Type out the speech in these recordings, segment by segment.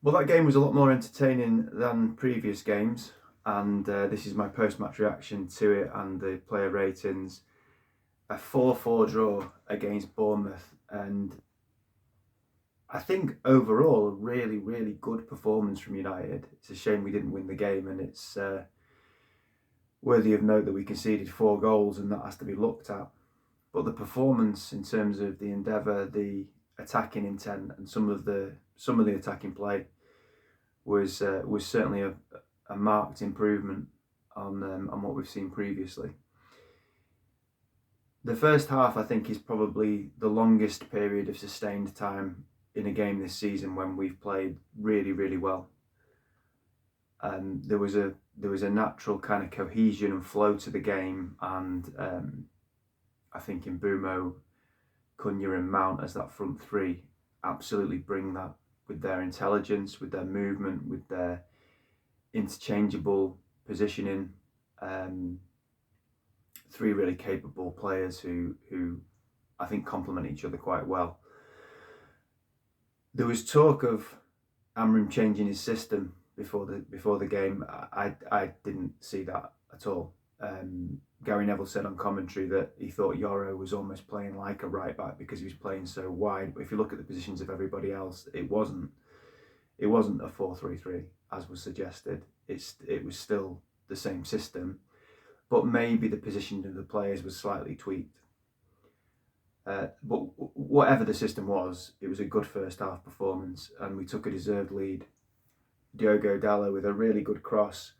Well, that game was a lot more entertaining than previous games, and this is my post-match reaction to it and the player ratings. A 4-4 draw against Bournemouth, and I think overall a really, really good performance from United. It's a shame we didn't win the game, and it's worthy of note that we conceded 4 goals, and that has to be looked at. But the performance in terms of the endeavour, the attacking intent, and some of the attacking play was certainly a marked improvement on what we've seen previously. The first half, I think, is probably the longest period of sustained time in a game this season when we've played really, really well. There was a natural kind of cohesion and flow to the game, and I think in Bumo, Cunha and Mount as that front three absolutely bring that with their intelligence, with their movement, with their interchangeable positioning. Three really capable players who I think complement each other quite well. There was talk of Amram changing his system before the game. I didn't see that at all. Gary Neville said on commentary that he thought Yoro was almost playing like a right back because he was playing so wide. But if you look at the positions of everybody else, it wasn't a 4-3-3 as was suggested. It was still the same system, but maybe the position of the players was slightly tweaked. But whatever the system was, it was a good first half performance, and we took a deserved lead. Diogo Dallo with a really good cross,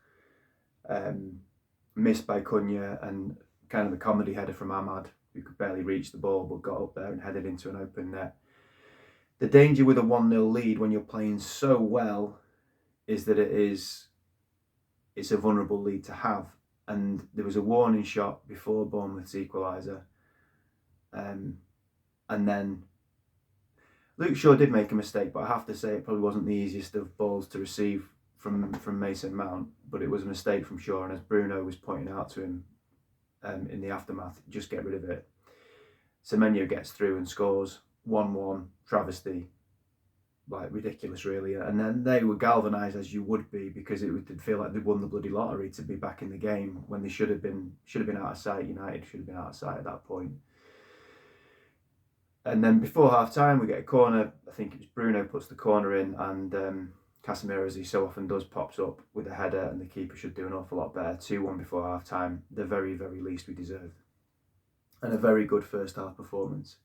missed by Cunha, and kind of the comedy header from Ahmad, who could barely reach the ball but got up there and headed into an open net. The danger with a 1-0 lead when you're playing so well is that it's a vulnerable lead to have. And there was a warning shot before Bournemouth's equaliser. And then Luke Shaw did make a mistake, but I have to say it probably wasn't the easiest of balls to receive from Mason Mount, but it was a mistake from Shaw, and as Bruno was pointing out to him in the aftermath, just get rid of it. Semenyo gets through and scores 1-1, travesty, like ridiculous really, and then they were galvanised as you would be, because it did feel like they'd won the bloody lottery to be back in the game when they should have been out of sight. United should have been out of sight at that point. And then before half time, we get a corner. I think it was Bruno puts the corner in, and Casemiro, as he so often does, pops up with a header, and the keeper should do an awful lot better. 2-1 before half time, the very, very least we deserved. And a very good first half performance.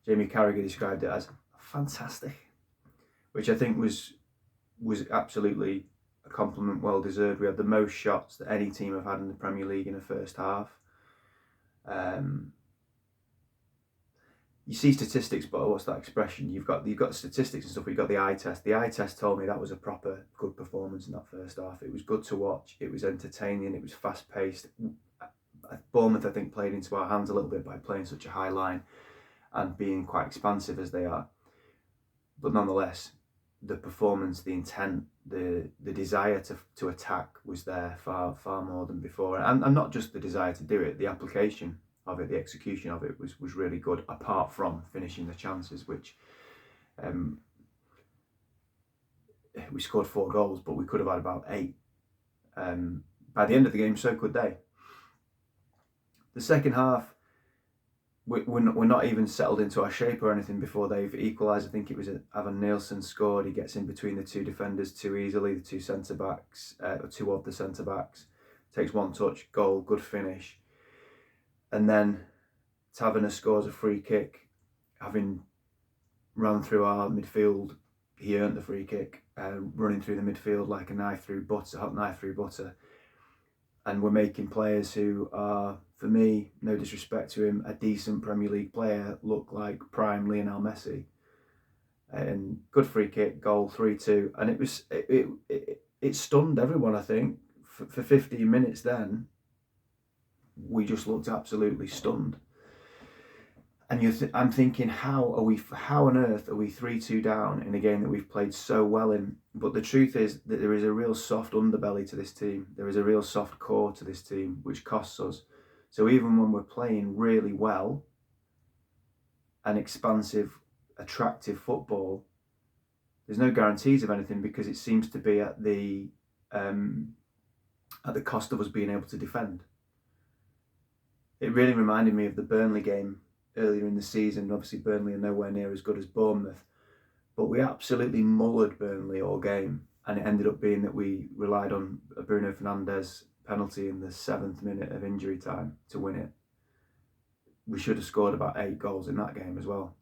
Jamie Carragher described it as fantastic, which I think was absolutely a compliment well deserved. We had the most shots that any team have had in the Premier League in a first half. You see statistics, but what's that expression? You've got statistics and stuff, but you've got the eye test. The eye test told me that was a proper good performance in that first half. It was good to watch. It was entertaining. It was fast paced. Bournemouth, I think, played into our hands a little bit by playing such a high line and being quite expansive as they are. But nonetheless, the performance, the intent, the desire to attack was there far more than before, and not just the desire to do it, the application of it, the execution of it was really good, apart from finishing the chances, which we scored 4 goals, but we could have had about 8. By the end of the game, so could they. The second half, we're not even settled into our shape or anything before they've equalised. I think it was Evan Nielsen scored. He gets in between the 2 defenders too easily, the 2 centre-backs, or 2 of the centre-backs. Takes 1 touch, goal, good finish. And then Taverner scores a free kick. Having run through our midfield, he earned the free kick, running through the midfield like a knife through butter. And we're making players who are, for me, no disrespect to him, a decent Premier League player, look like prime Lionel Messi. And good free kick, goal, 3-2. And it stunned everyone, I think. For 15 minutes then, we just looked absolutely stunned. And I'm thinking, how on earth are we 3-2 down in a game that we've played so well in? But the truth is that there is a real soft underbelly to this team. There is a real soft core to this team, which costs us. So even when we're playing really well and expansive, attractive football, There's no guarantees of anything because it seems to be at the cost of us being able to defend. It really reminded me of the Burnley game earlier in the season. Obviously, Burnley are nowhere near as good as Bournemouth, but we absolutely mullered Burnley all game, and it ended up being that we relied on a Bruno Fernandes penalty in the 7th minute of injury time to win it. We should have scored about 8 goals in that game as well,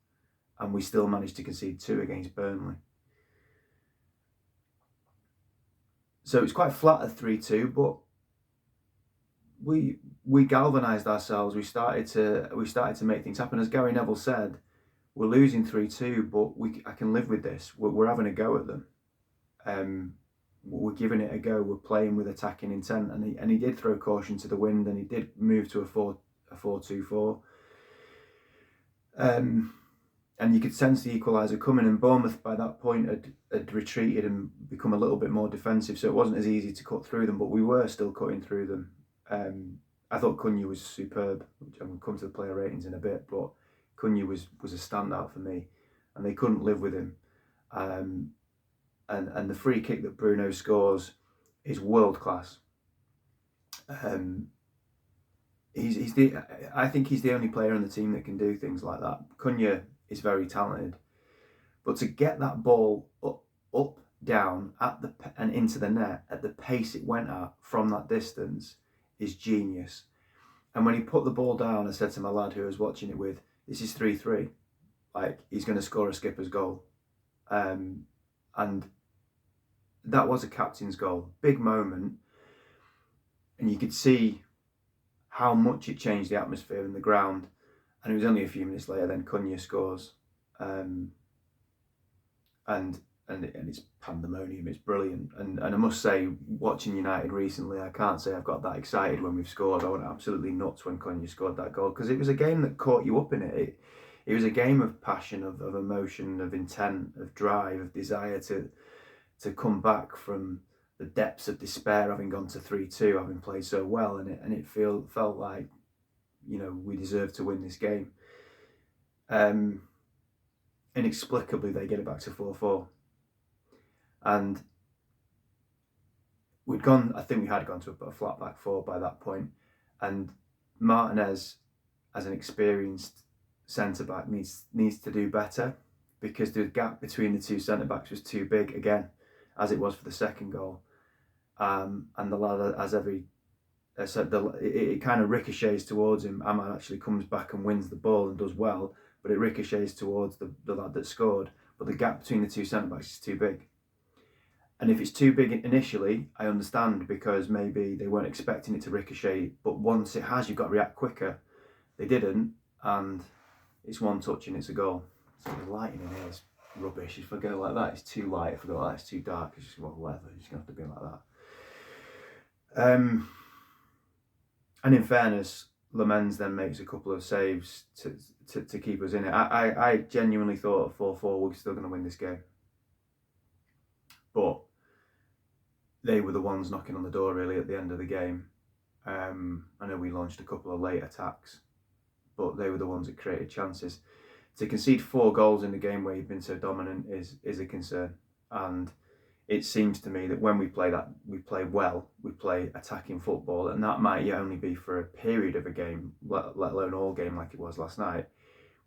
and we still managed to concede 2 against Burnley. So it's quite flat at 3-2, but we galvanised ourselves. We started to make things happen. As Gary Neville said, we're losing 3-2, but I can live with this. We're having a go at them. We're giving it a go. We're playing with attacking intent, and he did throw caution to the wind, and he did move to a 4-2-4. And you could sense the equaliser coming, and Bournemouth by that point had retreated and become a little bit more defensive, so it wasn't as easy to cut through them, but we were still cutting through them. I thought Cunha was superb, which I'm going to come to the player ratings in a bit, but Cunha was a standout for me, and they couldn't live with him. And the free kick that Bruno scores is world class. I think he's the only player on the team that can do things like that. Cunha is very talented, but to get that ball up, down and into the net at the pace it went at from that distance is genius. And when he put the ball down, I said to my lad who I was watching it with, "This is 3-3. Like, he's going to score a skipper's goal." And that was a captain's goal, big moment, and you could see how much it changed the atmosphere in the ground. And it was only a few minutes later then Cunha scores, and it's pandemonium. It's brilliant. And I must say, watching United recently, I can't say I've got that excited when we've scored. I went absolutely nuts when Cunha scored that goal, because it was a game that caught you up in it. It was a game of passion, of emotion, of intent, of drive, of desire to come back from the depths of despair, having gone to 3-2, having played so well, and it felt like, you know, we deserved to win this game. Inexplicably, they get it back to 4-4, and I think we had gone to a flat back 4 by that point, and Martinez, as an experienced centre back, needs to do better, because the gap between the two centre backs was too big again, as it was for the second goal. And the lad, as every said, it kind of ricochets towards him. Ahmad actually comes back and wins the ball and does well, but it ricochets towards the lad that scored. But the gap between the two centre backs is too big. And if it's too big initially, I understand, because maybe they weren't expecting it to ricochet. But once it has, you've got to react quicker. They didn't, and it's one touch and it's a goal. So the lighting in here is rubbish. If I go like that, it's too light. If I go like that, it's too dark. It's just, well, whatever. It's going to have to be like that. And in fairness, Lamens then makes a couple of saves to keep us in it. I genuinely thought at 4-4 we were still going to win this game. But they were the ones knocking on the door really at the end of the game. I know we launched a couple of late attacks, but they were the ones that created chances. To concede 4 goals in the game where you've been so dominant is a concern. And it seems to me that when we play that, we play well, we play attacking football, and that might only be for a period of a game, let alone all game like it was last night.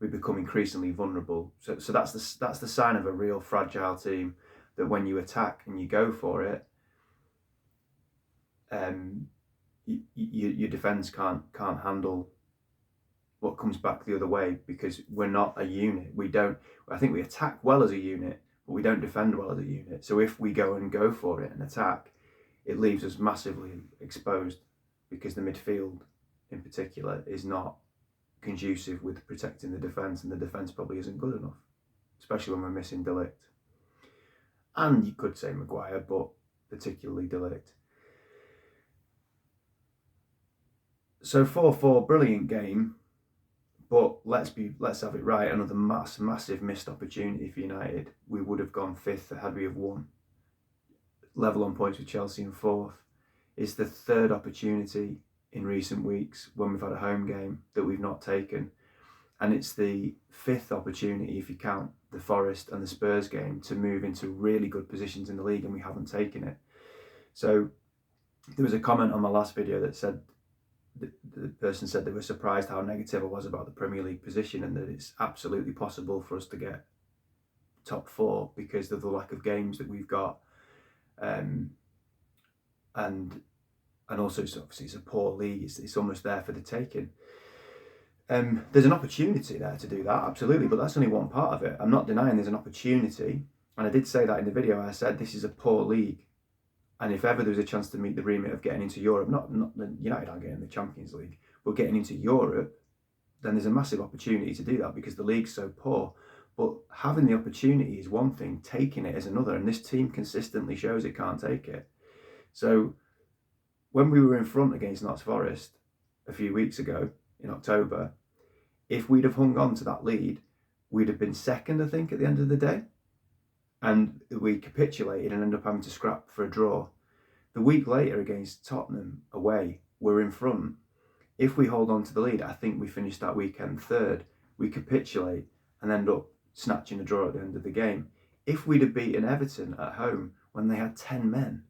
We become increasingly vulnerable. So that's the sign of a real fragile team, that when you attack and you go for it, your defence can't handle what comes back the other way, because we're not a unit. I think we attack well as a unit, but we don't defend well as a unit. So if we go for it and attack, it leaves us massively exposed, because the midfield in particular is not conducive with protecting the defence, and the defence probably isn't good enough, especially when we're missing De Ligt. And you could say Maguire, but particularly De Ligt. So 4-4, brilliant game, but let's have it right. Another massive missed opportunity for United. We would have gone 5th had we have won. Level on points with Chelsea in 4th. It's the 3rd opportunity in recent weeks when we've had a home game that we've not taken, and it's the 5th opportunity, if you count the Forest and the Spurs game to move into really good positions in the league, and we haven't taken it. So there was a comment on my last video that said, the person said they were surprised how negative I was about the Premier League position, and that it's absolutely possible for us to get top 4 because of the lack of games that we've got, and also obviously it's a poor league. It's almost there for the taking. There's an opportunity there to do that, absolutely, but that's only one part of it. I'm not denying there's an opportunity, and I did say that in the video. I said this is a poor league, and if ever there was a chance to meet the remit of getting into Europe, not United aren't getting in the Champions League, but getting into Europe, then there's a massive opportunity to do that because the league's so poor. But having the opportunity is one thing, taking it is another, and this team consistently shows it can't take it. So when we were in front against Notts Forest a few weeks ago in October, if we'd have hung on to that lead, we'd have been second, I think, at the end of the day. And we capitulated and ended up having to scrap for a draw. The week later against Tottenham away, we're in front. If we hold on to the lead, I think we finish that weekend third. We capitulate and end up snatching a draw at the end of the game. If we'd have beaten Everton at home when they had 10 men,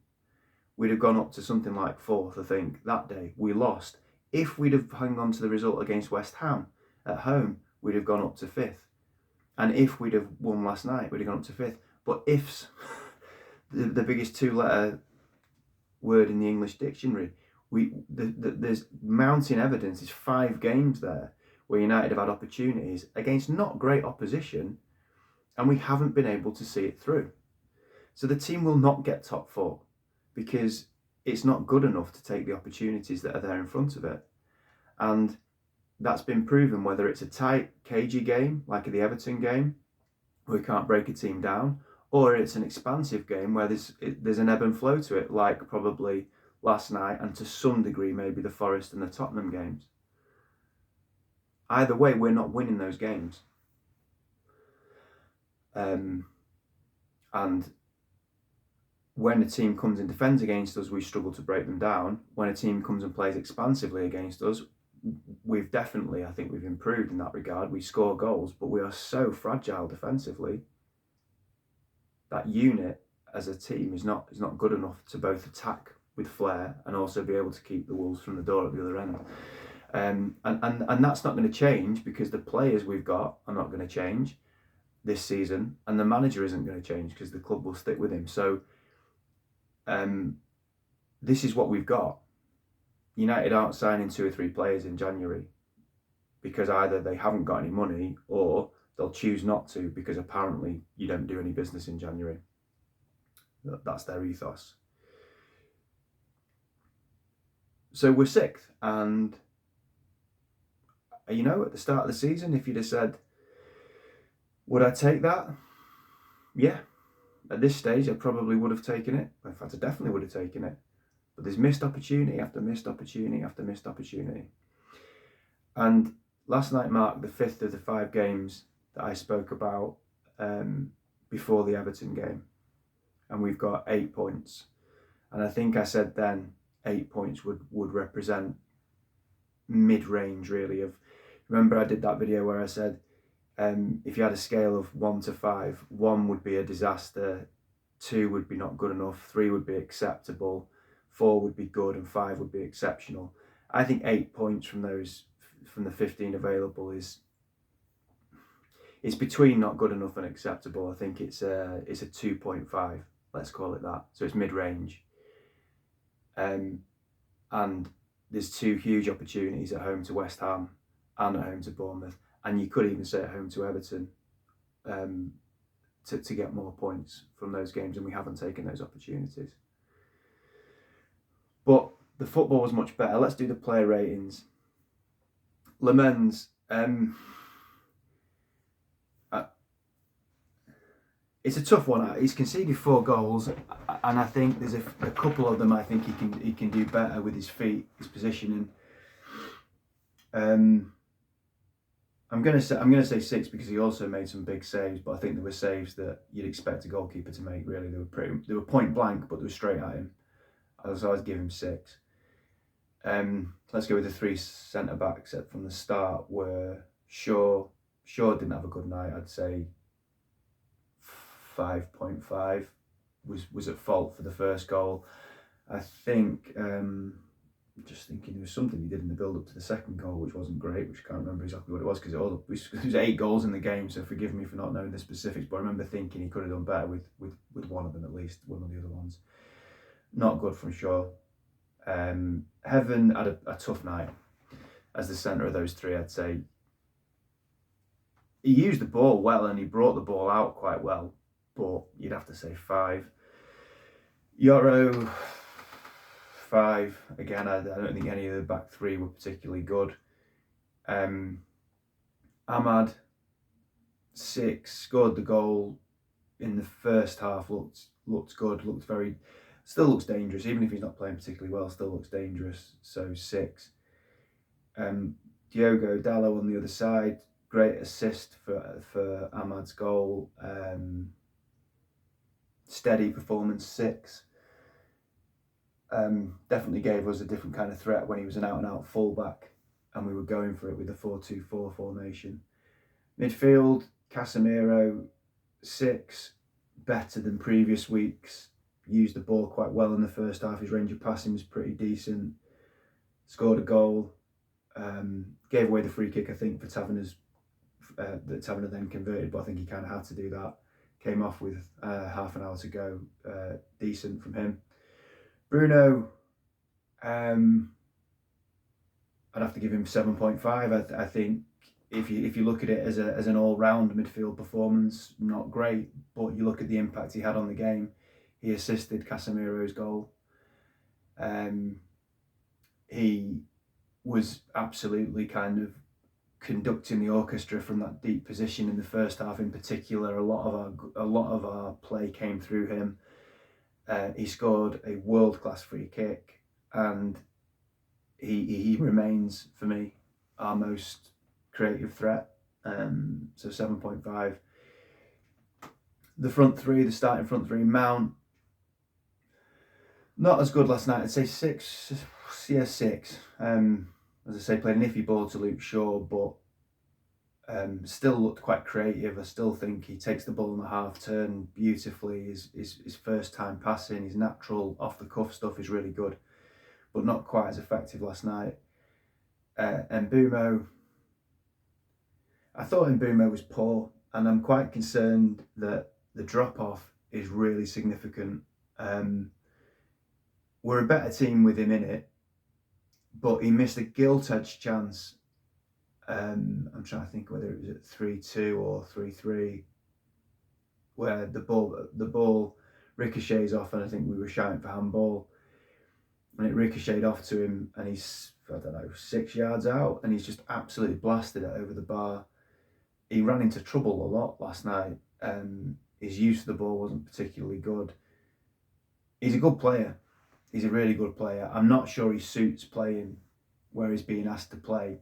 we'd have gone up to something like 4th, I think, that day. We lost. If we'd have hung on to the result against West Ham at home, we'd have gone up to 5th. And if we'd have won last night, we'd have gone up to 5th. But ifs, the biggest 2-letter word in the English dictionary. There's mounting evidence. There's 5 games there where United have had opportunities against not great opposition, and we haven't been able to see it through. So the team will not get top 4 because it's not good enough to take the opportunities that are there in front of it. And that's been proven, whether it's a tight, cagey game like the Everton game where we can't break a team down, or it's an expansive game where there's an ebb and flow to it, like probably last night, and to some degree maybe the Forest and the Tottenham games. Either way, we're not winning those games. And when a team comes and defends against us, we struggle to break them down. When a team comes and plays expansively against us, we've definitely, I think we've improved in that regard. We score goals, but we are so fragile defensively. That unit as a team is not good enough to both attack with flair and also be able to keep the Wolves from the door at the other end. And that's not going to change because the players we've got are not going to change this season, and the manager isn't going to change because the club will stick with him. So this is what we've got. United aren't signing 2 or 3 players in January because either they haven't got any money or they'll choose not to because apparently you don't do any business in January. That's their ethos. So we're 6th, and at the start of the season, if you'd have said, would I take that? Yeah. At this stage, I probably would have taken it. In fact, I definitely would have taken it. But there's missed opportunity after missed opportunity after missed opportunity. And last night marked the 5th of the 5 games that I spoke about before the Everton game. And we've got 8 points. And I think I said then 8 points would represent mid-range, really. Remember I did that video where I said if you had a scale of 1 to 5, 1 would be a disaster, 2 would be not good enough, 3 would be acceptable, 4 would be good, and 5 would be exceptional. I think 8 points from the 15 available it's between not good enough and acceptable. I think it's a 2.5, let's call it that. So it's mid-range. And there's 2 huge opportunities at home to West Ham and at home to Bournemouth. And you could even say at home to Everton to get more points from those games, and we haven't taken those opportunities. But the football was much better. Let's do the player ratings. Lemens, it's a tough one. He's conceded 4 goals, and I think there's a couple of them I think he can do better with his feet, his positioning. I'm gonna say 6 because he also made some big saves, but I think there were saves that you'd expect a goalkeeper to make. Really, they were point blank, but they were straight at him. So I'd give him 6. Let's go with the 3 centre backs from the start. Were Shaw didn't have a good night. I'd say 5.5, was at fault for the first goal. I think, just thinking there was something he did in the build up to the second goal which wasn't great, which I can't remember exactly what it was because it was 8 goals in the game, so forgive me for not knowing the specifics, but I remember thinking he could have done better with one of them, at least one of the other ones. Not good from Shaw. Heaven had a tough night as the centre of those three, I'd say. He used the ball well and he brought the ball out quite well, but you'd have to say 5. Yoro, 5. Again, I don't think any of the back three were particularly good. Ahmad, 6, scored the goal in the first half, looked good, still looks dangerous, even if he's not playing particularly well, still looks dangerous, so 6. Diogo Dalot on the other side, great assist for Ahmad's goal. Steady performance, 6. Definitely gave us a different kind of threat when he was an out-and-out fullback and we were going for it with the 4-2-4 formation. Midfield, Casemiro, 6, better than previous weeks. Used the ball quite well in the first half. His range of passing was pretty decent. Scored a goal. Gave away the free kick, I think, for Taverner's that Taverner then converted, but I think he kind of had to do that. Came off with half an hour to go. Decent from him. Bruno, I'd have to give him 7.5. I think if you look at it as an all-round midfield performance, not great, but you look at the impact he had on the game. He assisted Casemiro's goal. He was absolutely kind of conducting the orchestra from that deep position in the first half. In particular, a lot of our play came through him. He scored a world-class free kick, and he remains for me our most creative threat. So 7.5. The starting front three, Mount, not as good last night. I'd say 6. Yeah, 6. As I say, played an iffy ball to Luke Shaw, but still looked quite creative. I still think he takes the ball in the half turn beautifully. His first time passing, his natural off the cuff stuff is really good, but not quite as effective last night. And Mbumo, I thought Mbumo was poor, and I'm quite concerned that the drop off is really significant. We're a better team with him in it, but he missed a gilt-edged chance. I'm trying to think whether it was at 3-2 or 3-3, where the ball ricochets off, and I think we were shouting for handball, and it ricocheted off to him, and he's, I don't know, 6 yards out, and he's just absolutely blasted it over the bar. He ran into trouble a lot last night. His use of the ball wasn't particularly good. He's a good player. He's a really good player. I'm not sure he suits playing where he's being asked to play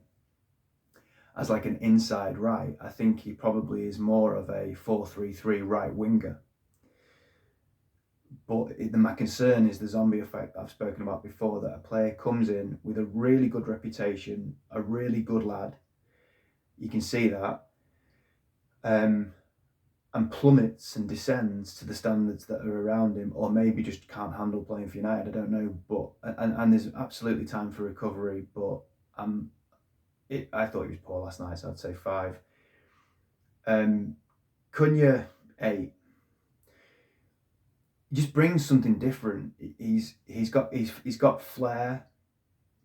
as like an inside right. I think he probably is more of a 4-3-3 right winger. But my concern is the zombie effect that I've spoken about before, that a player comes in with a really good reputation, a really good lad, you can see that, and plummets and descends to the standards that are around him, or maybe just can't handle playing for United, I don't know. But and there's absolutely time for recovery, but I thought he was poor last night, so I'd say 5. Cunha, 8. He just brings something different. He's got flair.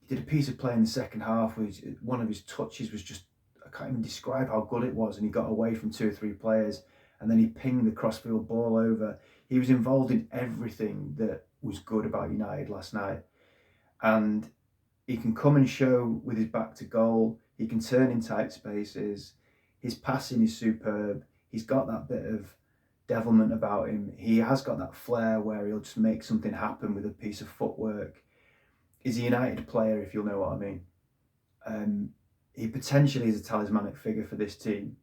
He did a piece of play in the second half where one of his touches was just, I can't even describe how good it was, and he got away from 2 or 3 players, and then he pinged the crossfield ball over. He was involved in everything that was good about United last night, and he can come and show with his back to goal. He can turn in tight spaces. His passing is superb. He's got that bit of devilment about him. He has got that flair where he'll just make something happen with a piece of footwork. He's a United player, if you'll know what I mean. He potentially is a talismanic figure for this team.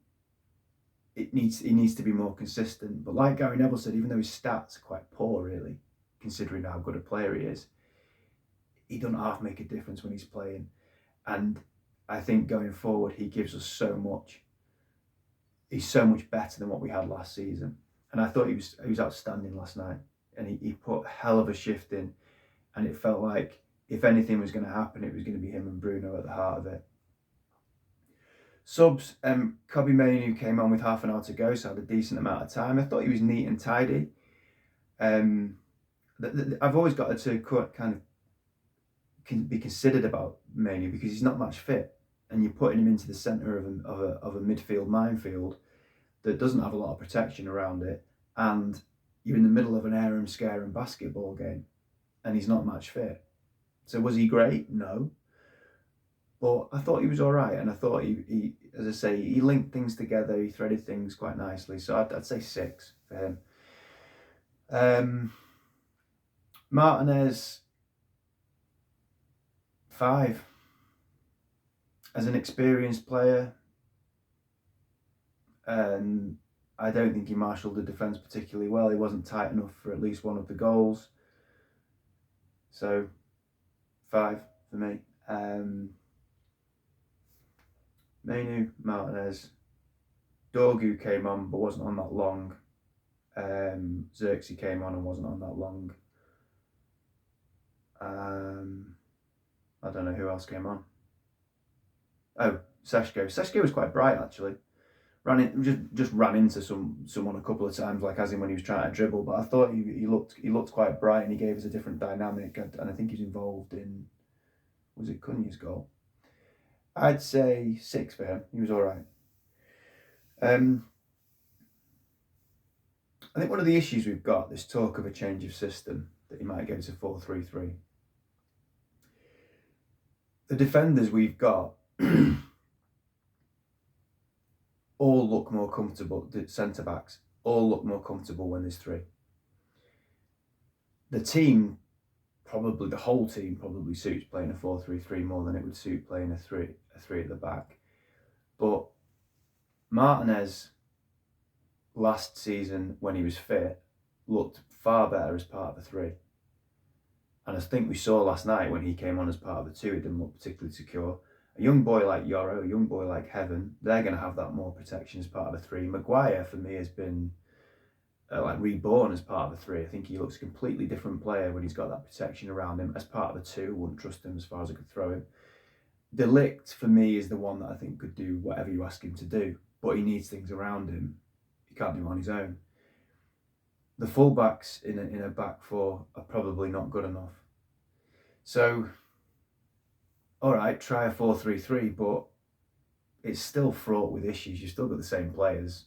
He needs to be more consistent. But like Gary Neville said, even though his stats are quite poor, really, considering how good a player he is, he doesn't half make a difference when he's playing. And I think going forward, he gives us so much. He's so much better than what we had last season. And I thought he was outstanding last night, and he put a hell of a shift in, and it felt like if anything was going to happen, it was going to be him and Bruno at the heart of it. Subs, Kobbie Mainoo came on with half an hour to go, so had a decent amount of time. I thought he was neat and tidy. I've always got to kind of be considered about Mainoo because he's not much fit, and you're putting him into the centre of a midfield minefield that doesn't have a lot of protection around it, and you're in the middle of an arum scarum basketball game, and he's not match fit. So was he great? No. But I thought he was all right, and I thought he as I say, he linked things together, he threaded things quite nicely. So I'd say 6 for him. Martinez, 5. As an experienced player, I don't think he marshalled the defence particularly well. He wasn't tight enough for at least one of the goals. So 5 for me. Mainoo, Martinez, Dorgu came on but wasn't on that long. Xerxes came on and wasn't on that long. I don't know who else came on. Oh, Seshko. Seshko was quite bright actually. Just ran into someone a couple of times, like as in when he was trying to dribble. But I thought he looked quite bright, and he gave us a different dynamic. And I think he's involved in, was it Cunha's goal? I'd say 6 for him. He was all right. I think one of the issues we've got, this talk of a change of system, that he might go to 4-3-3. The defenders we've got all look more comfortable. The centre backs all look more comfortable when there's 3. The team, probably the whole team, probably suits playing a 4-3-3 more than it would suit playing a 3 at the back. But Martinez last season, when he was fit, looked far better as part of the 3. And I think we saw last night when he came on as part of the 2, it didn't look particularly secure. A young boy like Yoro, a young boy like Heaven, they're going to have that more protection as part of the 3. Maguire, for me, has been reborn as part of the 3. I think he looks a completely different player when he's got that protection around him as part of the 2. Wouldn't trust him as far as I could throw him. De Ligt, for me, is the one that I think could do whatever you ask him to do, but he needs things around him. He can't do it on his own. The fullbacks in a back 4 are probably not good enough. So, all right, try a 4-3-3, but it's still fraught with issues. You've still got the same players.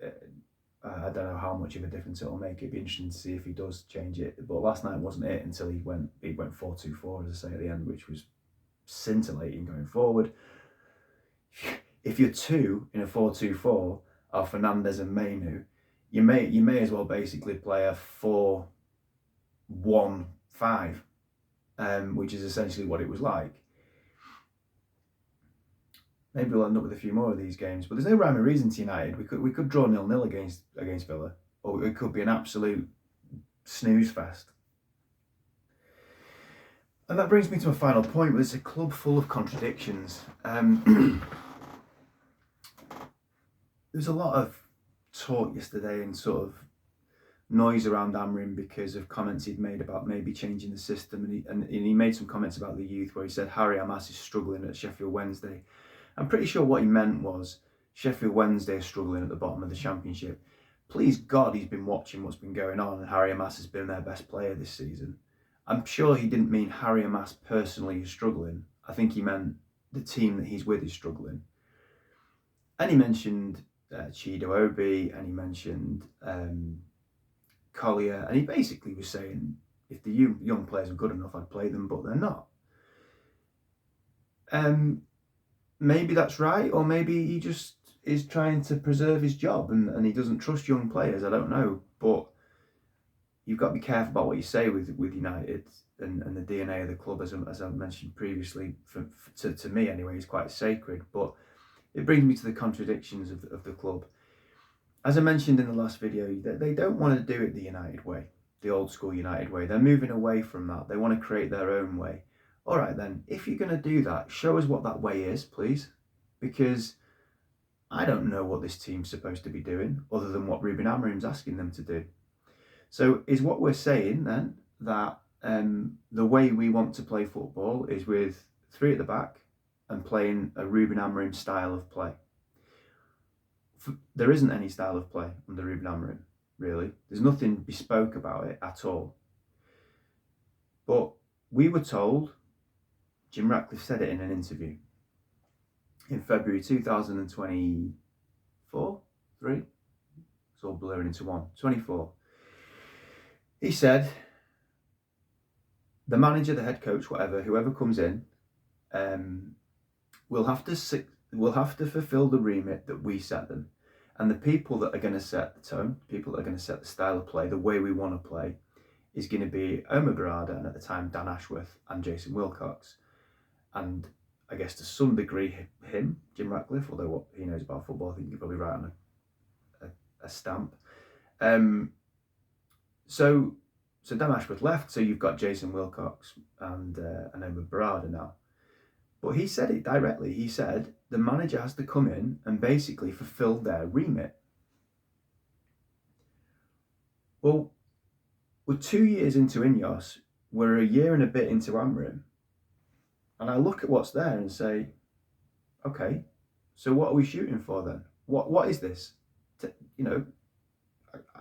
I don't know how much of a difference it'll make. It'd be interesting to see if he does change it. But last night wasn't it until he went 4-2-4, as I say, at the end, which was scintillating going forward. If you're 2 in a 4-2-4 are Fernandez and Mainoo, you may as well basically play a 4-1-5, which is essentially what it was like. Maybe we'll end up with a few more of these games, but there's no rhyme or reason to United. We could draw 0-0 against Villa, or it could be an absolute snooze fest. And that brings me to my final point, but it's a club full of contradictions. There was a lot of talk yesterday and sort of noise around Amrin because of comments he'd made about maybe changing the system, and he made some comments about the youth where he said Harry Amas is struggling at Sheffield Wednesday. I'm pretty sure what he meant was Sheffield Wednesday is struggling at the bottom of the Championship. Please God, he's been watching what's been going on, and Harry Amas has been their best player this season. I'm sure he didn't mean Harry Amas personally is struggling. I think he meant the team that he's with is struggling. And he mentioned Chido Obi, and he mentioned Collier, and he basically was saying if the young players are good enough, I'd play them, but they're not. Maybe that's right, or maybe he just is trying to preserve his job and he doesn't trust young players. I don't know, but you've got to be careful about what you say with United and the DNA of the club, as I mentioned previously. To me, anyway, is quite sacred. But it brings me to the contradictions of the club. As I mentioned in the last video, they don't want to do it the United way, the old school United way. They're moving away from that. They want to create their own way. All right then, if you're going to do that, show us what that way is, please. Because I don't know what this team's supposed to be doing other than what Ruben Amorim's asking them to do. So is what we're saying then that the way we want to play football is with 3 at the back and playing a Ruben Amorim style of play? There isn't any style of play under Ruben Amorim, really. There's nothing bespoke about it at all. But we were told, Jim Ratcliffe said it in an interview in February 2024, 3? It's all blurring into one. 24. He said, the manager, the head coach, whoever comes in, will have to fulfil the remit that we set them. And the people that are going to set the tone, people that are going to set the style of play, the way we want to play, is going to be Omar Barada and at the time Dan Ashworth and Jason Wilcox. And I guess to some degree him, Jim Ratcliffe, although what he knows about football, I think you're probably right on a stamp. So Dan Ashworth left, so you've got Jason Wilcox and Omar Barada now. But he said it directly. He said the manager has to come in and basically fulfill their remit. Well, we're 2 years into Ineos, we're a year and a bit into Amorim, and I look at what's there and say, okay, so what are we shooting for then? What is this?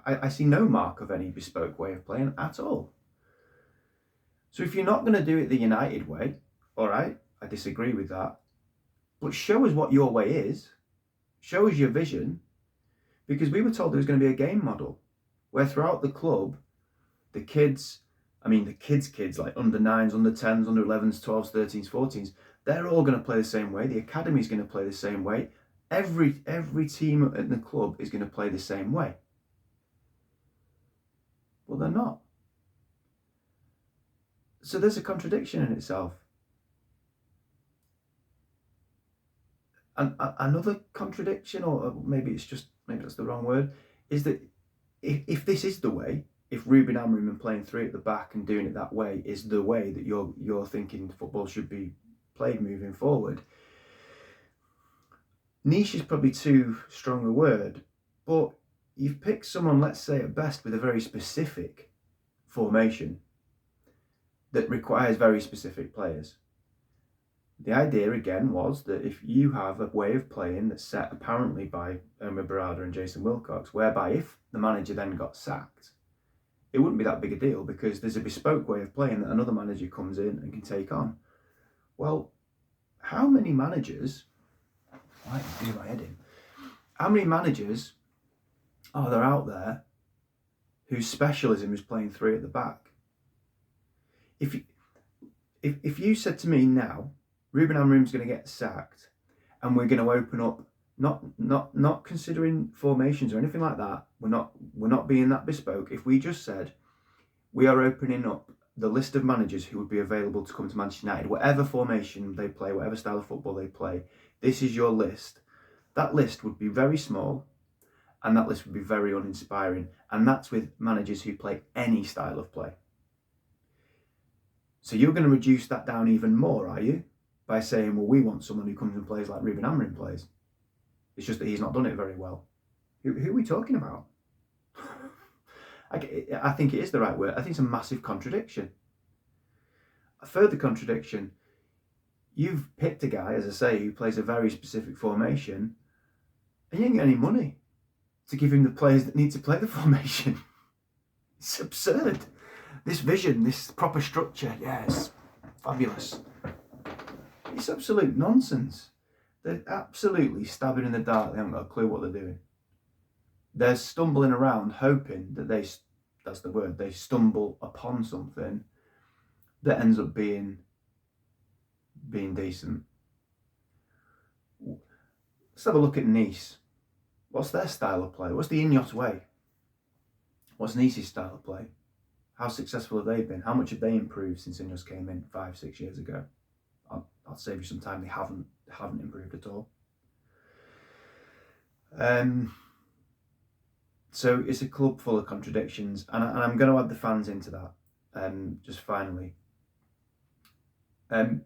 I see no mark of any bespoke way of playing at all. So if you're not going to do it the United way, all right, I disagree with that, but show us what your way is. Show us your vision, because we were told there was going to be a game model where throughout the club, the kids like under 9s, under 10s, under 11s, 12s, 13s, 14s, they're all going to play the same way. The academy's going to play the same way. Every team in the club is going to play the same way. Well, they're not. So there's a contradiction in itself. And another contradiction, or maybe that's the wrong word, is that if this is the way, if Ruben Amorim and playing 3 at the back and doing it that way is the way that you're thinking football should be played moving forward, niche is probably too strong a word, but you've picked someone, let's say at best, with a very specific formation that requires very specific players. The idea again was that if you have a way of playing that's set apparently by Omar Barada and Jason Wilcox, whereby if the manager then got sacked, it wouldn't be that big a deal because there's a bespoke way of playing that another manager comes in and can take on. Well, how many managers, I can do my head in, how many managers are there out there whose specialism is playing 3 at the back? If you said to me now, Ruben Amorim's going to get sacked and we're going to open up, not considering formations or anything like that, we're not being that bespoke. If we just said we are opening up the list of managers who would be available to come to Manchester United, whatever formation they play, whatever style of football they play, this is your list. That list would be very small and that list would be very uninspiring. And that's with managers who play any style of play. So you're going to reduce that down even more, are you? By saying, well, we want someone who comes and plays like Ruben Amorim plays. It's just that he's not done it very well. Who are we talking about? I think it is the right word. I think it's a massive contradiction. A further contradiction, you've picked a guy, as I say, who plays a very specific formation, and you ain't got any money to give him the players that need to play the formation. It's absurd. This vision, this proper structure, yes, fabulous. It's absolute nonsense. They're absolutely stabbing in the dark. They haven't got a clue what they're doing. They're stumbling around hoping that that's the word, they stumble upon something that ends up being decent. Let's have a look at Nice. What's their style of play? What's the Ineos way? What's Nice's style of play? How successful have they been? How much have they improved since Ineos came in 5-6 years ago? I'll save you some time. They haven't improved at all. So it's a club full of contradictions, and I'm going to add the fans into that. Just finally, I'm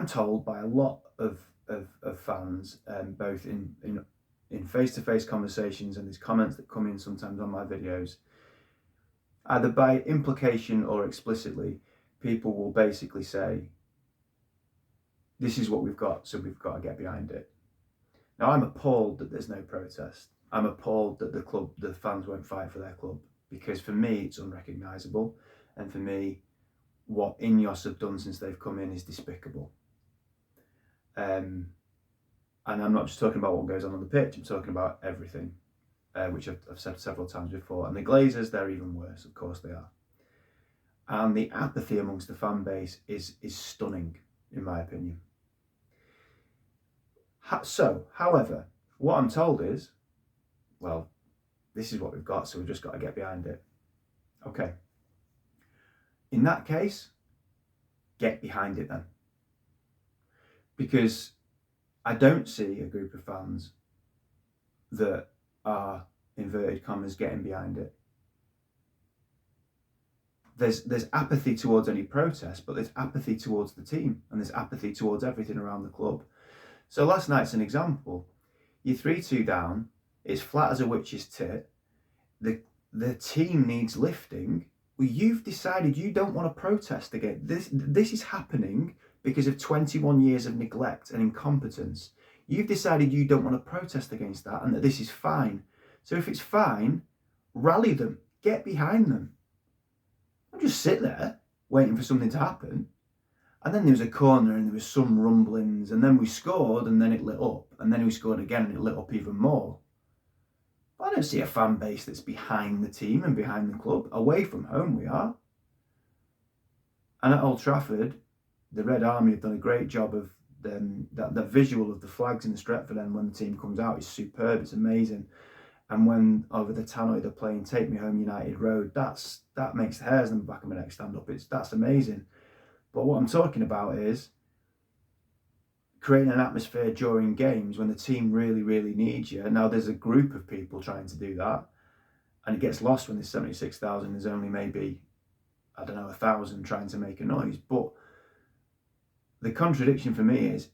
told by a lot of of fans, both in face-to-face conversations and these comments that come in sometimes on my videos, either by implication or explicitly, people will basically say, this is what we've got, so we've got to get behind it. Now, I'm appalled that there's no protest. I'm appalled that the fans won't fight for their club, because for me, it's unrecognisable. And for me, what Ineos have done since they've come in is despicable. And I'm not just talking about what goes on the pitch, I'm talking about everything, which I've said several times before. And the Glazers, they're even worse, of course they are. And the apathy amongst the fan base is stunning, in my opinion. So, however, what I'm told is, well, this is what we've got, so we've just got to get behind it. Okay. In that case, get behind it then. Because I don't see a group of fans that are, inverted commas, getting behind it. There's apathy towards any protest, but there's apathy towards the team, and there's apathy towards everything around the club. So last night's an example. You're 3-2 down, it's flat as a witch's tit, the team needs lifting. Well, you've decided you don't want to protest again. This is happening because of 21 years of neglect and incompetence. You've decided you don't want to protest against that and that this is fine. So if it's fine, rally them, get behind them. Don't just sit there waiting for something to happen. And then there was a corner and there was some rumblings, and then we scored and then it lit up, and then we scored again and it lit up even more. But I don't see a fan base that's behind the team and behind the club. Away from home we are. And at Old Trafford, the Red Army have done a great job of that visual of the flags in the Stretford end when the team comes out is superb, it's amazing. And when over the tannoy they're playing Take Me Home United Road, that makes the hairs on the back of my neck stand up. That's amazing. But what I'm talking about is creating an atmosphere during games when the team really, really needs you. Now, there's a group of people trying to do that, and it gets lost when there's 76,000. There's only maybe, 1,000 trying to make a noise. But the contradiction for me is,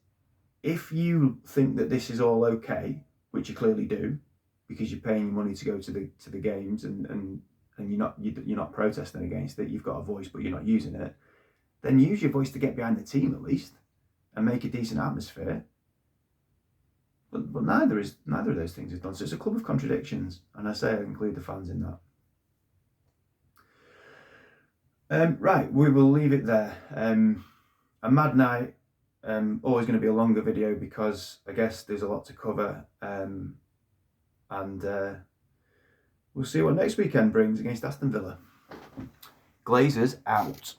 if you think that this is all okay, which you clearly do, because you're paying your money to go to the games and you're not protesting against it, you've got a voice but you're not using it, then use your voice to get behind the team at least and make a decent atmosphere. But neither of those things is done. So it's a club of contradictions, and I say I include the fans in that. Right, we will leave it there. A mad night, always going to be a longer video because I guess there's a lot to cover, and we'll see what next weekend brings against Aston Villa. Glazers out.